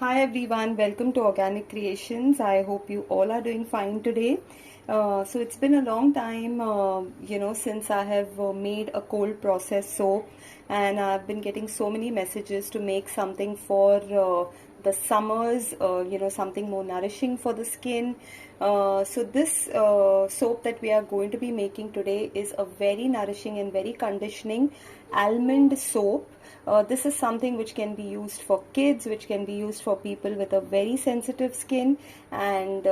Hi everyone, welcome to Organic Creations. I hope you all are doing fine today. So it's been a long time, since I have made a cold process soap, and I've been getting so many messages to make something for the summers, something more nourishing for the skin. So this soap that we are going to be making today is a very nourishing and very conditioning almond soap. This is something which can be used for kids, which can be used for people with a very sensitive skin, and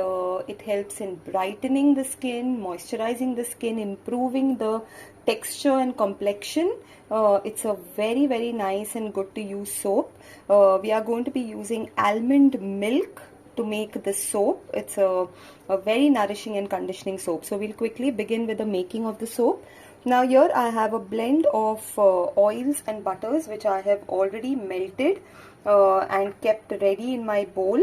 it helps in brightening the skin, moisturizing the skin, improving the texture and complexion. It's a very, very nice and good to use soap. We are going to be using almond milk to make this soap. It's a very nourishing and conditioning soap. So we'll quickly begin with the making of the soap. Now here I have a blend of oils and butters which I have already melted and kept ready in my bowl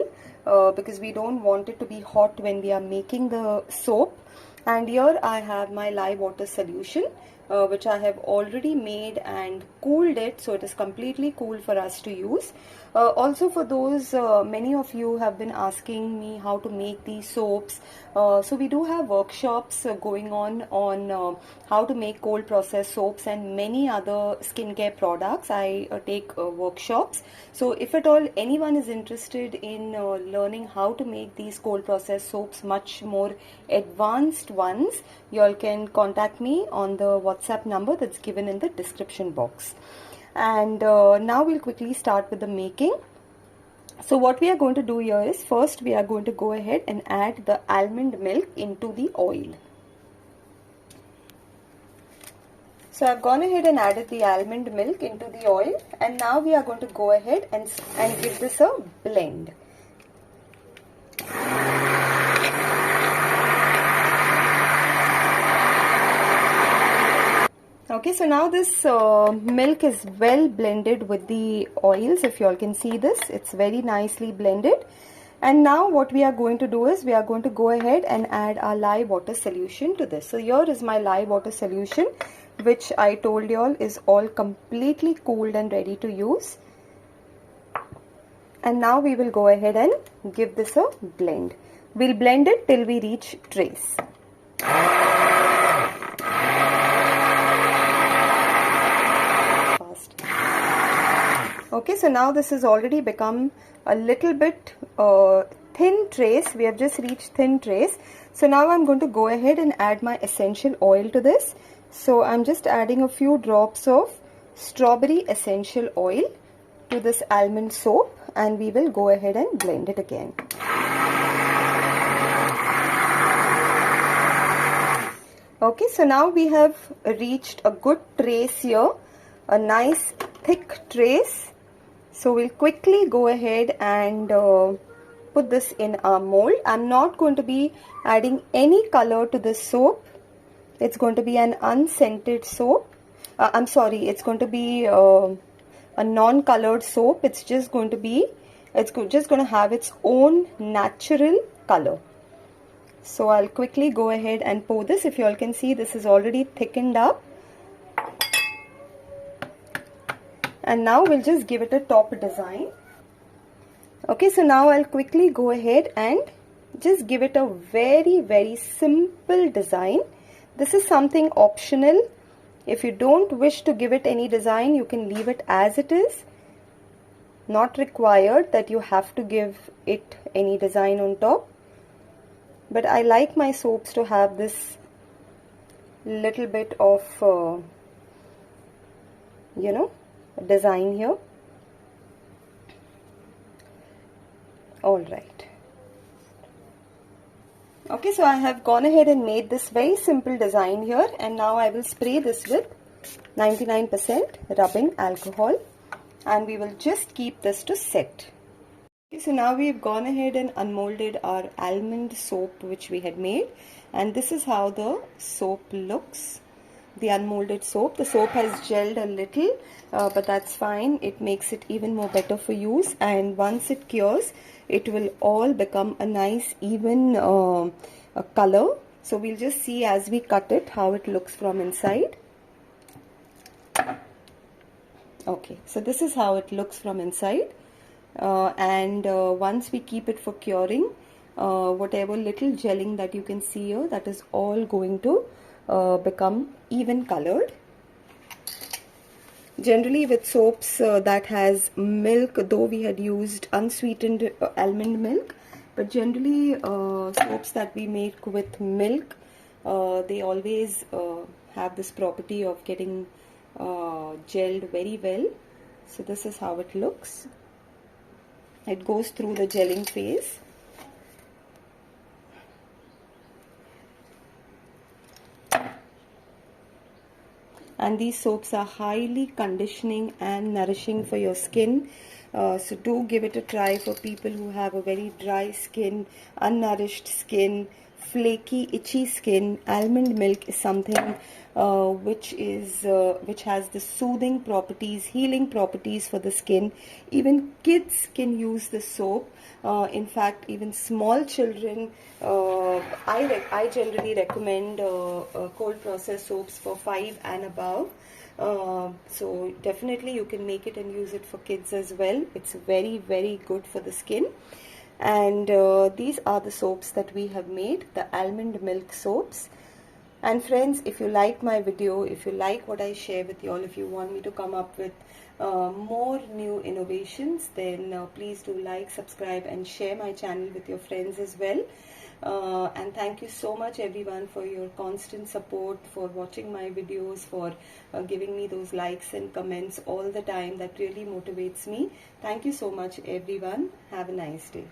because we don't want it to be hot when we are making the soap. And here I have my lye water solution which I have already made and cooled it, so it is completely cool for us to use. Also for those, many of you have been asking me how to make these soaps. So we do have workshops going on how to make cold process soaps and many other skincare products. I take workshops. So if at all anyone is interested in learning how to make these cold process soaps, much more advanced ones, you all can contact me on the WhatsApp number that's given in the description box. And now we'll quickly start with the making. So what we are going to do here is, first we are going to go ahead and add the almond milk into the oil. So I've gone ahead and added the almond milk into the oil, and now we are going to go ahead and give this a blend. Okay, so now this milk is well blended with the oils. If you all can see this, it's very nicely blended. And now what we are going to do is, we are going to go ahead and add our lye water solution to this. So here is my lye water solution, which I told you all is all completely cooled and ready to use. And now we will go ahead and give this a blend. We'll blend it till we reach trace. Okay, so now this has already become a little bit thin trace. We have just reached thin trace. So now I'm going to go ahead and add my essential oil to this. So I'm just adding a few drops of strawberry essential oil to this almond soap, and we will go ahead and blend it again. Okay, so now we have reached a good trace here, a nice thick trace. So we'll quickly go ahead and put this in our mold. I'm not going to be adding any color to this soap. It's going to be an unscented soap. It's going to be a non-colored soap. It's just going to have its own natural color. So I'll quickly go ahead and pour this. If you all can see, this is already thickened up. And now we'll just give it a top design. Okay, so now I'll quickly go ahead and just give it a very, very simple design. This is something optional. If you don't wish to give it any design, you can leave it as it is. Not required that you have to give it any design on top. But I like my soaps to have this little bit of, design here. All right. Okay, so I have gone ahead and made this very simple design here, and now I will spray this with 99% rubbing alcohol, and we will just keep this to set. Okay, so now we've gone ahead and unmolded our almond soap which we had made, and this is how the soap looks. The unmolded soap. The soap has gelled a little, but that's fine. It makes it even more better for use, and once it cures, it will all become a nice even color. So we'll just see as we cut it how it looks from inside. Okay, so this is how it looks from inside. and once we keep it for curing, whatever little gelling that you can see here, that is all going to become even colored. Generally with soaps that has milk, though we had used unsweetened almond milk, but generally soaps that we make with milk, they always have this property of getting gelled very well. So this is how it looks. It goes through the gelling phase. And these soaps are highly conditioning and nourishing for your skin. So do give it a try for people who have a very dry skin, unnourished skin, flaky, itchy skin. Almond milk is something which has the soothing properties, healing properties for the skin. Even kids can use the soap. In fact, even small children, I generally recommend cold processed soaps for 5 and above. So definitely you can make it and use it for kids as well. It's very, very good for the skin. And these are the soaps that we have made, the almond milk soaps. And friends, if you like my video, if you like what I share with you all, if you want me to come up with more new innovations, then please do like, subscribe and share my channel with your friends as well. And thank you so much everyone for your constant support, for watching my videos, for giving me those likes and comments all the time. That really motivates me. Thank you so much everyone. Have a nice day.